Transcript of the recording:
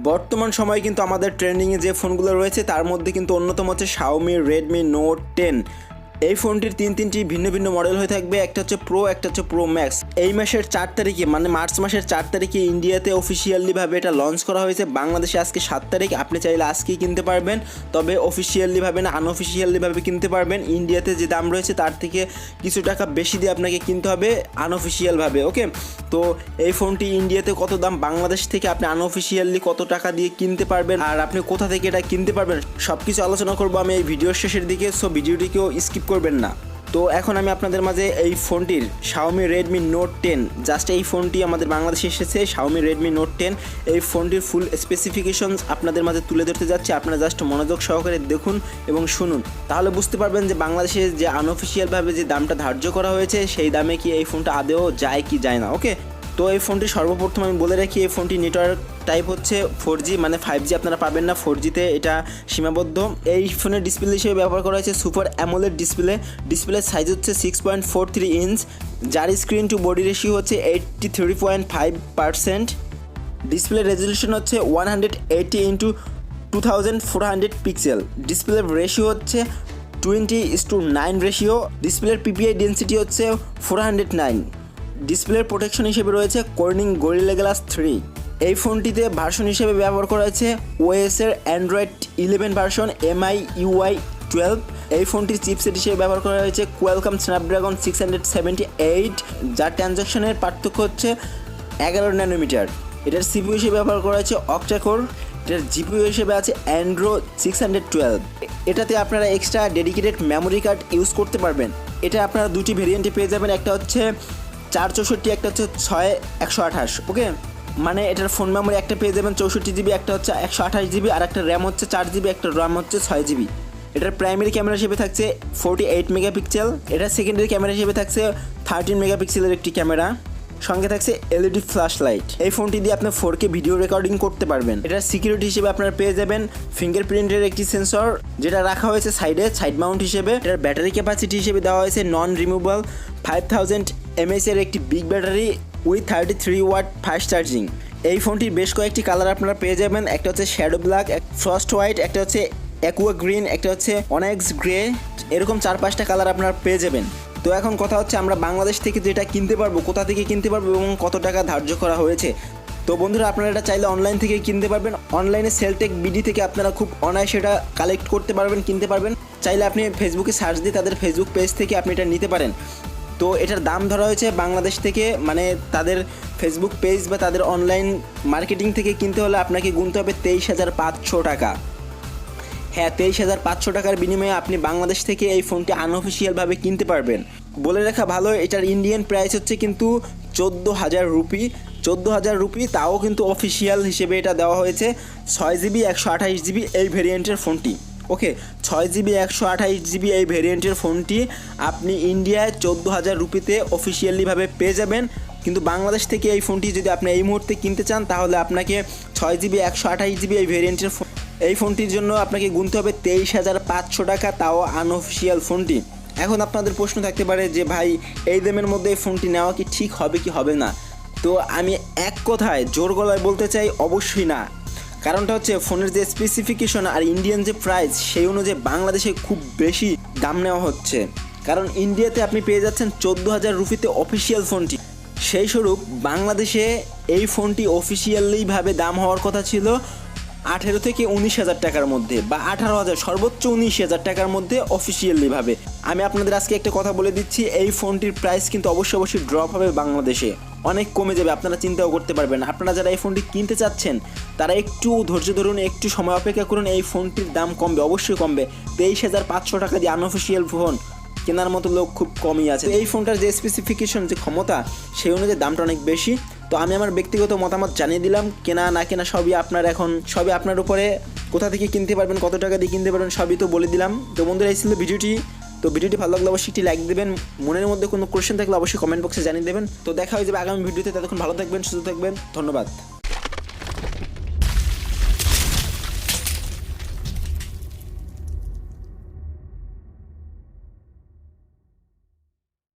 বর্তমান সময়ে কিন্তু আমাদের ট্রেন্ডিংয়ে যে ফোনগুলো রয়েছে তার মধ্যে কিন্তু অন্যতম হচ্ছে Xiaomi Redmi Note 10। এই ফোনটির তিনটি ভিন্ন ভিন্ন মডেল হয়ে থাকবে, একটা হচ্ছে প্রো, একটা হচ্ছে প্রো ম্যাক্স। এই মাসের 4 তারিখে মানে মার্চ মাসের 4 তারিখে ইন্ডিয়াতে অফিসিয়ালিভাবে এটা লঞ্চ করা হয়েছে। বাংলাদেশে আজকে 7 তারিখ, আপনি চাইলে আজকেই কিনতে পারবেন, তবে অফিসিয়ালিভাবে না আনঅফিসিয়ালিভাবে কিনতে পারবেন। ইন্ডিয়াতে যে দাম রয়েছে তার থেকে কিছু টাকা বেশি দিয়ে আপনাকে কিনতে হবে আনঅফিসিয়ালভাবে। ওকে, তো এই ফোনটি ইন্ডিয়াতে কত দাম, বাংলাদেশ থেকে আপনি আনঅফিসিয়ালি কত টাকা দিয়ে কিনতে পারবেন, আর আপনি কোথা থেকে এটা কিনতে পারবেন সব কিছু আলোচনা করবো আমি এই ভিডিওর শেষের দিকে। সো ভিডিওটিকেও স্কিপ করবেন না। তো এখন আমি আপনাদের মাঝে এই ফোনটির Xiaomi Redmi Note 10, জাস্ট এই ফোনটি আমাদের বাংলাদেশে এসেছে Xiaomi Redmi Note 10। এই ফোনটির ফুল স্পেসিফিকেশনস আপনাদের মাঝে তুলে ধরতে যাচ্ছি, আপনারা জাস্ট মনোযোগ সহকারে দেখুন এবং শুনুন, তাহলে বুঝতে পারবেন যে বাংলাদেশে যে আনঅফিসিয়ালভাবে যে দামটা ধার্য করা হয়েছে সেই দামে কি এই ফোনটা আদেও যায় কি যায় না। ওকে, তো এই ফোনটি সর্বপ্রথম আমি বলে রাখি, এই ফোনটি নেটওয়ার্ক টাইপ হচ্ছে 4G, মানে 5G আপনারা পাবেন না, 4Gতে এটা সীমাবদ্ধ। এই ফোনের ডিসপ্লে হিসেবে ব্যবহার করা হয়েছে সুপার অ্যামোলেড ডিসপ্লের সাইজ হচ্ছে 6.43 ইঞ্চ, যার স্ক্রিন টু বডি রেশিও হচ্ছে 83.5%। ডিসপ্লে রেজলিউশন হচ্ছে 180x2400 পিক্সেল। ডিসপ্লে রেশিও হচ্ছে 20:9 রেশিও। ডিসপ্লের পিপিআই ডেন্সিটি হচ্ছে 409। ডিসপ্লের প্রোটেকশন হিসেবে রয়েছে কর্নিং গরিলা গ্লাস 3। এই ফোনটিতে ভার্সন হিসেবে ব্যবহার করা হয়েছে ওএসের অ্যান্ড্রয়েড 11 ভার্সন MIUI 12। এই ফোনটির চিপসেট হিসেবে ব্যবহার করা হয়েছে কোয়ালকম স্ন্যাপড্রাগন 678, যার ট্রানজ্যাকশনের পার্থক্য হচ্ছে 11 ন্যানোমিটার। এটার সিপিইউ হিসেবে ব্যবহার করা হয়েছে অক্টাকোর। এটার জিপিইউ হিসেবে আছে অ্যান্ড্রো 612। এটাতে আপনারা extra dedicated memory card use করতে পারবেন। এটা আপনারা দুটি ভেরিয়েন্টে পেয়ে যাবেন, একটা হচ্ছে 464, একটা হচ্ছে 6128। ওকে, মানে এটার ফোন মেমোরি একটা পেয়ে যাবেন 64GB, একটা হচ্ছে 128GB, আর একটা র্যাম হচ্ছে 4GB, একটা র্যাম হচ্ছে 6GB। এটার প্রাইমারি ক্যামেরা হিসেবে থাকছে 48 মেগাপিক্সেল। এটার সেকেন্ডারি ক্যামেরা হিসেবে থাকছে 13 মেগাপিক্সেলের একটি ক্যামেরা, সঙ্গে থাকছে এলইডি ফ্ল্যাশ লাইট। এই ফোনটি দিয়ে আপনি 4K ভিডিও রেকর্ডিং করতে পারবেন। এটার সিকিউরিটি হিসেবে আপনারা পেয়ে যাবেন ফিঙ্গারপ্রিন্টের একটি সেন্সর, যেটা রাখা হয়েছে সাইড মাউন্ট হিসেবে। এটার ব্যাটারি ক্যাপাসিটি হিসেবে দেওয়া হয়েছে নন রিমুভেবল 5000 mAh এর একটি big battery with 33 watt fast charging. এই ফোনটির বেশ কয়েকটি কালার আপনারা পেয়ে যাবেন, একটা হচ্ছে শ্যাডো ব্ল্যাক, ফ্রস্ট হোয়াইট, একটা হচ্ছে অ্যাকুয়া গ্রিন, একটা হচ্ছে অনেক্স গ্রে, এরকম 4-5টা কালার আপনারা পেয়ে যাবেন। তো এখন কথা হচ্ছে আমরা বাংলাদেশ থেকে যেটা কিনতে পারবো, কোথা থেকে কিনতে পারবো এবং কত টাকা ধার্য করা হয়েছে। তো বন্ধুরা, আপনারা এটা চাইলে অনলাইন থেকে কিনতে পারবেন। অনলাইনে সেলটেক বিডি থেকে আপনারা খুব অনায়াসে এটা কালেক্ট করতে পারবেন, কিনতে পারবেন। চাইলে আপনি ফেসবুকে সার্চ দিয়ে তাদের ফেসবুক পেজ থেকে আপনি এটা নিতে পারেন। তো এটার দাম ধরা হয়েছে বাংলাদেশ থেকে, মানে তাদের ফেসবুক পেজ বা তাদের অনলাইন মার্কেটিং থেকে কিনতে হলে আপনাকে গুনতে হবে 23,500 টাকা। হ্যাঁ, 23,500 টাকার বিনিময়ে আপনি বাংলাদেশ থেকে এই ফোনটি আনঅফিসিয়ালভাবে কিনতে পারবেন। বলে রাখা ভালো, এটার ইন্ডিয়ান প্রাইস হচ্ছে কিন্তু 14,000 রুপি। 14,000 রুপি, তাও কিন্তু অফিসিয়াল হিসেবে এটা দেওয়া হয়েছে 6GB 128GB এই ভেরিয়েন্টের ফোনটি। ওকে, 6GB 128GB এই ভেরিয়েন্টের ফোনটি আপনি ইন্ডিয়ায় 14,000 রুপিতে অফিসিয়ালিভাবে পেয়ে যাবেন। কিন্তু বাংলাদেশ থেকে এই ফোনটি যদি আপনি এই মুহূর্তে কিনতে চান, তাহলে আপনাকে 6GB 128GB এই ভেরিয়েন্টের এই ফোনটির জন্য আপনাকে গুনতে হবে 23,500 টাকা, তাও আনঅফিসিয়াল ফোনটি। এখন আপনাদের প্রশ্ন থাকতে পারে যে ভাই, এই দামের মধ্যে এই ফোনটি নেওয়া কি ঠিক হবে কি হবে না? তো আমি এক কথায় জোর গলায় বলতে চাই, অবশ্যই না। কারণটা হচ্ছে ফোনের যে স্পেসিফিকেশন আর ইন্ডিয়ান যে প্রাইস, সেই অনুযায়ী বাংলাদেশে খুব বেশি দাম নেওয়া হচ্ছে। কারণ ইন্ডিয়াতে আপনি পেয়ে যাচ্ছেন 14,000 রুপিতে অফিসিয়াল ফোনটি, সেই স্বরূপ বাংলাদেশে এই ফোনটি অফিসিয়ালিভাবে দাম হওয়ার কথা ছিল 18 থেকে 19,000 টাকার মধ্যে, বা 18,000, সর্বোচ্চ 19,000 টাকার মধ্যে অফিসিয়ালিভাবে। আমি আপনাদের আজকে একটা কথা বলে দিচ্ছি, এই ফোনটির প্রাইস কিন্তু অবশ্যই ড্রপ হবে, বাংলাদেশে অনেক কমে যাবে, আপনারা চিন্তাও করতে পারবেন। আপনারা যারা এই ফোনটি কিনতে চাচ্ছেন তারা একটু ধৈর্য ধরুন, একটু সময় অপেক্ষা করুন, এই ফোনটির দাম কমবে, অবশ্যই কমবে। 23,500 টাকা দিয়ে আনঅফিসিয়াল ফোন কেনার মতো লোক খুব কমই আছে। এই ফোনটার যে স্পেসিফিকেশন, যে ক্ষমতা, সেই অনুযায়ী দামটা অনেক বেশি। তো আমি আমার ব্যক্তিগত মতামত জানিয়ে দিলাম, কেনা না কেনা সবই আপনার উপরে। কোথা থেকে কিনতে পারবেন, কত টাকা দিয়ে কিনতে পারবেন, সবই তো বলে দিলাম। তো বন্ধুরা, এই ছিল ভিডিওটি। তো ভিডিওটি ভালো লাগলে অবশ্যই একটি লাইক দেবেন। মনের মধ্যে কোনো কোয়েশ্চেন থাকলে অবশ্যই কমেন্ট বক্সে জানিয়ে দেবেন। তো দেখা হয়ে যাবে আগামী ভিডিওতে। ততক্ষণ ভালো থাকবেন, সুস্থ থাকবেন, ধন্যবাদ।